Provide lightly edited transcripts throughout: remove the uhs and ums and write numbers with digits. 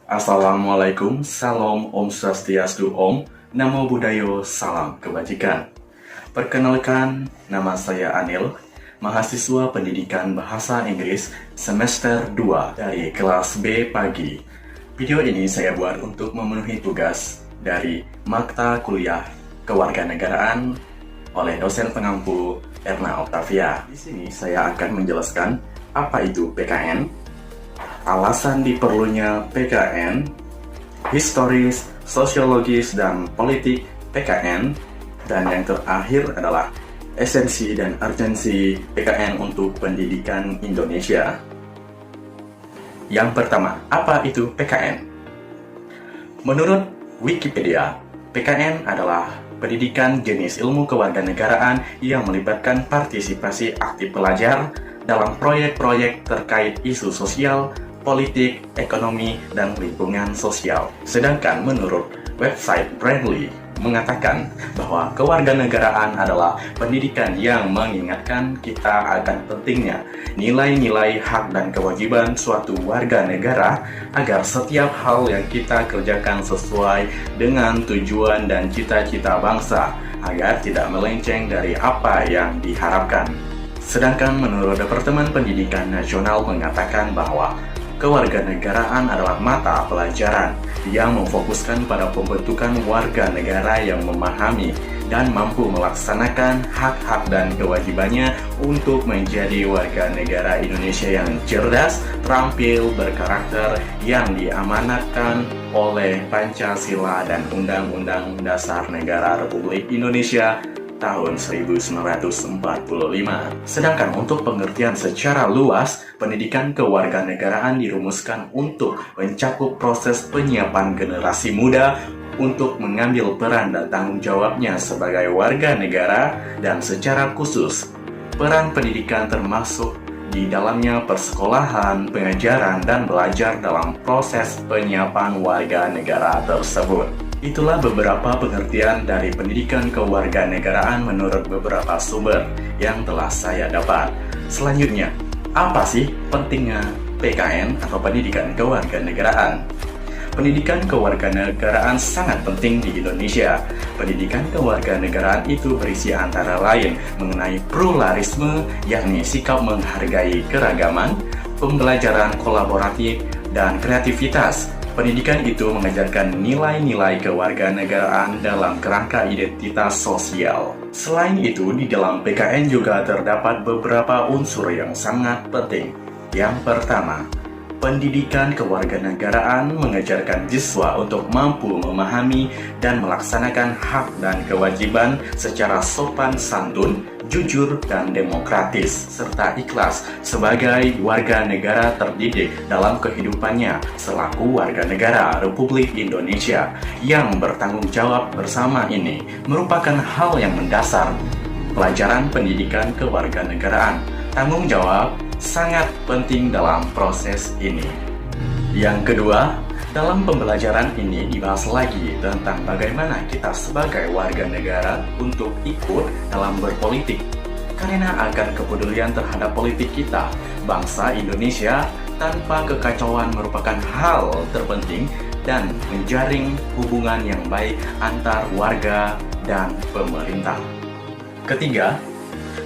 Assalamualaikum, salam Om Swastiastu Om, Namo Buddhaya, salam kebajikan. Perkenalkan, nama saya Anil, mahasiswa pendidikan bahasa Inggris semester 2 dari kelas B pagi. Video ini saya buat untuk memenuhi tugas dari Mata Kuliah Kewarganegaraan oleh dosen pengampu Erna Octavia. Di sini saya akan menjelaskan apa itu PKN, alasan diperlunya PKN, historis, sosiologis, dan politik PKN, dan yang terakhir adalah esensi dan urgensi PKN untuk pendidikan Indonesia. Yang pertama, apa itu PKN? Menurut Wikipedia, PKN adalah pendidikan jenis ilmu kewarganegaraan yang melibatkan partisipasi aktif pelajar dalam proyek-proyek terkait isu sosial, politik, ekonomi, dan lingkungan sosial. Sedangkan menurut website Brandly mengatakan bahwa kewarganegaraan adalah pendidikan yang mengingatkan kita akan pentingnya nilai-nilai hak dan kewajiban suatu warga negara agar setiap hal yang kita kerjakan sesuai dengan tujuan dan cita-cita bangsa agar tidak melenceng dari apa yang diharapkan. Sedangkan menurut Departemen Pendidikan Nasional mengatakan bahwa kewarganegaraan adalah mata pelajaran yang memfokuskan pada pembentukan warga negara yang memahami dan mampu melaksanakan hak-hak dan kewajibannya untuk menjadi warga negara Indonesia yang cerdas, terampil, berkarakter, yang diamanatkan oleh Pancasila dan Undang-Undang Dasar Negara Republik Indonesia tahun 1945. Sedangkan untuk pengertian secara luas, pendidikan kewarganegaraan dirumuskan untuk mencakup proses penyiapan generasi muda untuk mengambil peran dan tanggung jawabnya sebagai warga negara, dan secara khusus peran pendidikan termasuk di dalamnya persekolahan, pengajaran, dan belajar dalam proses penyiapan warga negara tersebut. Itulah beberapa pengertian dari pendidikan kewarganegaraan menurut beberapa sumber yang telah saya dapat. Selanjutnya, apa sih pentingnya PKN atau pendidikan kewarganegaraan? Pendidikan kewarganegaraan sangat penting di Indonesia. Pendidikan kewarganegaraan itu berisi antara lain mengenai pluralisme, yakni sikap menghargai keragaman, pembelajaran kolaboratif, dan kreativitas. Pendidikan itu mengajarkan nilai-nilai kewarganegaraan dalam kerangka identitas sosial. Selain itu, di dalam PKN juga terdapat beberapa unsur yang sangat penting. Yang pertama, pendidikan kewarganegaraan mengajarkan siswa untuk mampu memahami dan melaksanakan hak dan kewajiban secara sopan santun, jujur, dan demokratis, serta ikhlas sebagai warga negara terdidik dalam kehidupannya selaku warga negara Republik Indonesia yang bertanggung jawab bersama. Ini merupakan hal yang mendasar pelajaran pendidikan kewarganegaraan. Tanggung jawab sangat penting dalam proses ini. Yang kedua, dalam pembelajaran ini dibahas lagi tentang bagaimana kita sebagai warga negara untuk ikut dalam berpolitik. Karena agar kepedulian terhadap politik kita, bangsa Indonesia tanpa kekacauan merupakan hal terpenting dan menjaring hubungan yang baik antar warga dan pemerintah. Ketiga,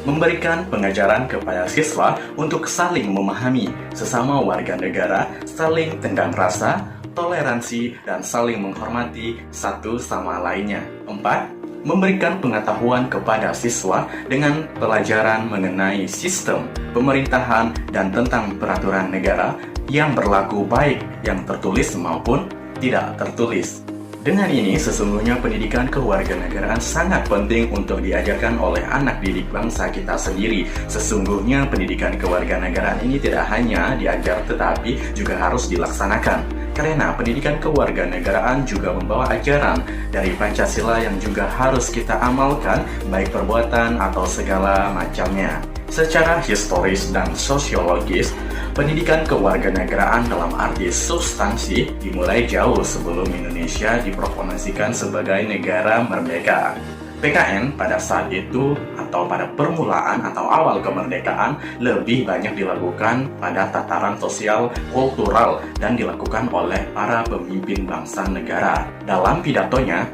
memberikan pengajaran kepada siswa untuk saling memahami sesama warga negara, saling tenggang rasa, toleransi, dan saling menghormati satu sama lainnya. 4. Memberikan pengetahuan kepada siswa dengan pelajaran mengenai sistem pemerintahan dan tentang peraturan negara yang berlaku baik yang tertulis maupun tidak tertulis. Dengan ini, sesungguhnya pendidikan kewarganegaraan sangat penting untuk diajarkan oleh anak didik bangsa kita sendiri. Sesungguhnya pendidikan kewarganegaraan ini tidak hanya diajar tetapi juga harus dilaksanakan. Karena pendidikan kewarganegaraan juga membawa ajaran dari Pancasila yang juga harus kita amalkan, baik perbuatan atau segala macamnya. Secara historis dan sosiologis, pendidikan kewarganegaraan dalam arti substansi dimulai jauh sebelum Indonesia diproklamasikan sebagai negara merdeka. PKN pada saat itu atau pada permulaan atau awal kemerdekaan lebih banyak dilakukan pada tataran sosial kultural dan dilakukan oleh para pemimpin bangsa negara. Dalam pidatonya,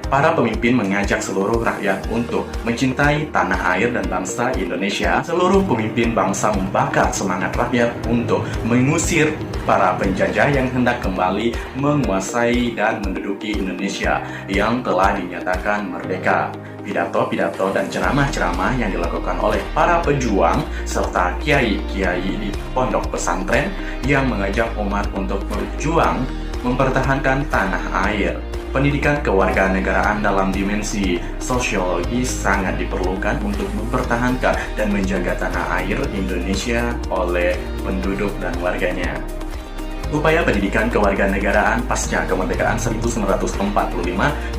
para pemimpin mengajak seluruh rakyat untuk mencintai tanah air dan bangsa Indonesia. Seluruh pemimpin bangsa membakar semangat rakyat untuk mengusir para penjajah yang hendak kembali menguasai dan menduduki Indonesia yang telah dinyatakan merdeka. Pidato-pidato dan ceramah-ceramah yang dilakukan oleh para pejuang serta kiai-kiai di pondok pesantren yang mengajak umat untuk berjuang mempertahankan tanah air. Pendidikan kewarganegaraan dalam dimensi sosiologi sangat diperlukan untuk mempertahankan dan menjaga tanah air Indonesia oleh penduduk dan warganya. Upaya pendidikan kewarganegaraan pasca kemerdekaan 1945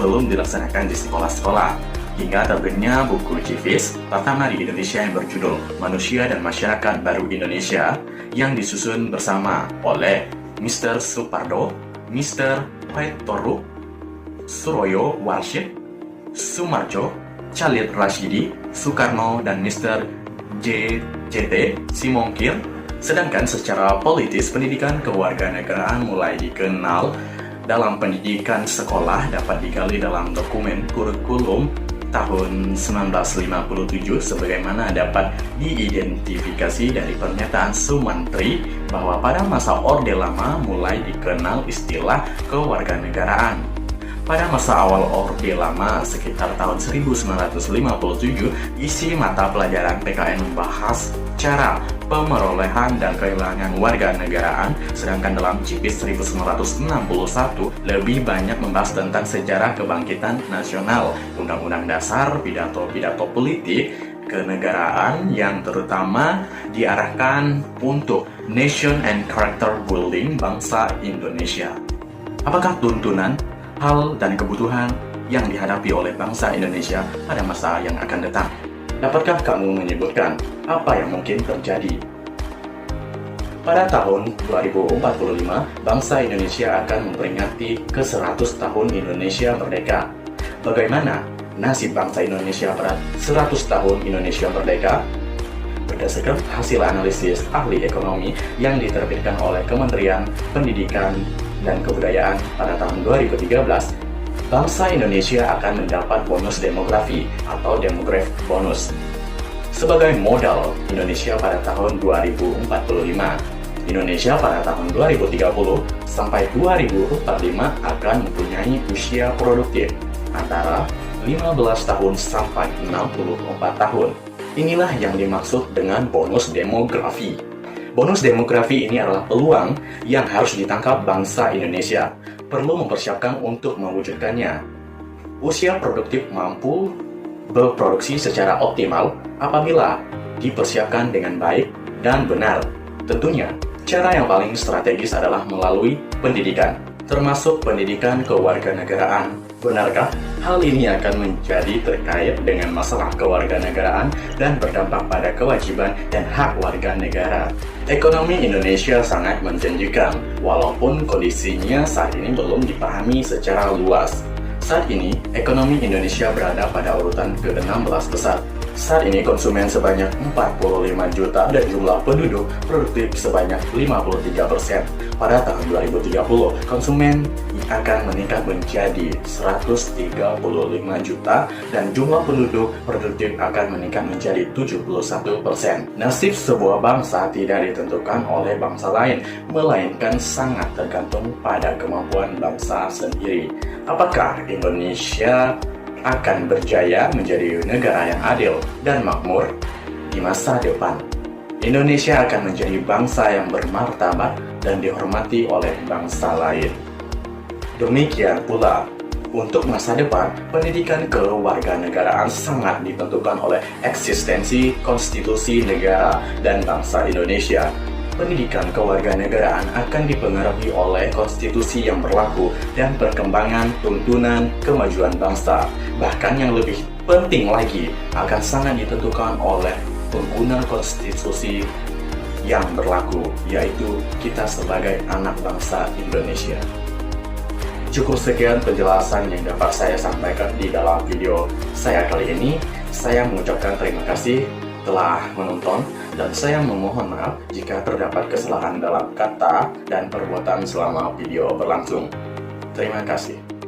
belum dilaksanakan di sekolah-sekolah, hingga terbitnya buku Civis pertama di Indonesia yang berjudul Manusia dan Masyarakat Baru Indonesia yang disusun bersama oleh Mr. Supardo, Mr. Paetoru, Suroyo Warshid, Sumarjo, Khalid Rashidi, Soekarno, dan Mr. J.T. Simongkir. Sedangkan secara politis, pendidikan kewarganegaraan mulai dikenal dalam pendidikan sekolah dapat digali dalam dokumen kurikulum tahun 1957 sebagaimana dapat diidentifikasi dari pernyataan Sumantri bahwa pada masa Orde Lama mulai dikenal istilah kewarganegaraan. Pada masa awal Orde Lama, sekitar tahun 1957, isi mata pelajaran PKN membahas cara pemerolehan dan kehilangan warga negaraan, sedangkan dalam Civis 1961 lebih banyak membahas tentang sejarah kebangkitan nasional, undang-undang dasar, pidato-pidato politik, kenegaraan yang terutama diarahkan untuk nation and character building bangsa Indonesia. Apakah tuntunan, hal dan kebutuhan yang dihadapi oleh bangsa Indonesia pada masa yang akan datang? Dapatkah kamu menyebutkan apa yang mungkin terjadi? Pada tahun 2045, bangsa Indonesia akan memperingati ke-100 tahun Indonesia merdeka. Bagaimana nasib bangsa Indonesia pada 100 tahun Indonesia merdeka? Berdasarkan hasil analisis ahli ekonomi yang diterbitkan oleh Kementerian Pendidikan dan Kebudayaan pada tahun 2013, bangsa Indonesia akan mendapat bonus demografi atau demographic bonus. Sebagai modal Indonesia pada tahun 2045, Indonesia pada tahun 2030 sampai 2045 akan mempunyai usia produktif antara 15 tahun sampai 64 tahun. Inilah yang dimaksud dengan bonus demografi. Bonus demografi ini adalah peluang yang harus ditangkap bangsa Indonesia. Perlu mempersiapkan untuk mewujudkannya. Usia produktif mampu berproduksi secara optimal apabila dipersiapkan dengan baik dan benar. Tentunya, cara yang paling strategis adalah melalui pendidikan, termasuk pendidikan kewarganegaraan. Benarkah hal ini akan menjadi terkait dengan masalah kewarganegaraan dan berdampak pada kewajiban dan hak warga negara? Ekonomi Indonesia sangat menjanjikan, walaupun kondisinya saat ini belum dipahami secara luas. Saat ini, ekonomi Indonesia berada pada urutan ke-16 besar. Saat ini konsumen sebanyak 45 juta dan jumlah penduduk produktif sebanyak 53%. Pada tahun 2030, konsumen akan meningkat menjadi 135 juta dan jumlah penduduk produktif akan meningkat menjadi 71%. Nasib sebuah bangsa tidak ditentukan oleh bangsa lain, melainkan sangat tergantung pada kemampuan bangsa sendiri. Apakah Indonesia akan berjaya menjadi negara yang adil dan makmur di masa depan? Indonesia akan menjadi bangsa yang bermartabat dan dihormati oleh bangsa lain. Demikian pula, untuk masa depan, pendidikan kewarganegaraan sangat ditentukan oleh eksistensi konstitusi negara dan bangsa Indonesia. Pendidikan kewarganegaraan akan dipengaruhi oleh konstitusi yang berlaku dan perkembangan tuntunan kemajuan bangsa. Bahkan yang lebih penting lagi, akan sangat ditentukan oleh pengguna konstitusi yang berlaku, yaitu kita sebagai anak bangsa Indonesia. Cukup sekian penjelasan yang dapat saya sampaikan di dalam video saya kali ini. Saya mengucapkan terima kasih telah menonton dan saya memohon maaf jika terdapat kesalahan dalam kata dan perbuatan selama video berlangsung. Terima kasih.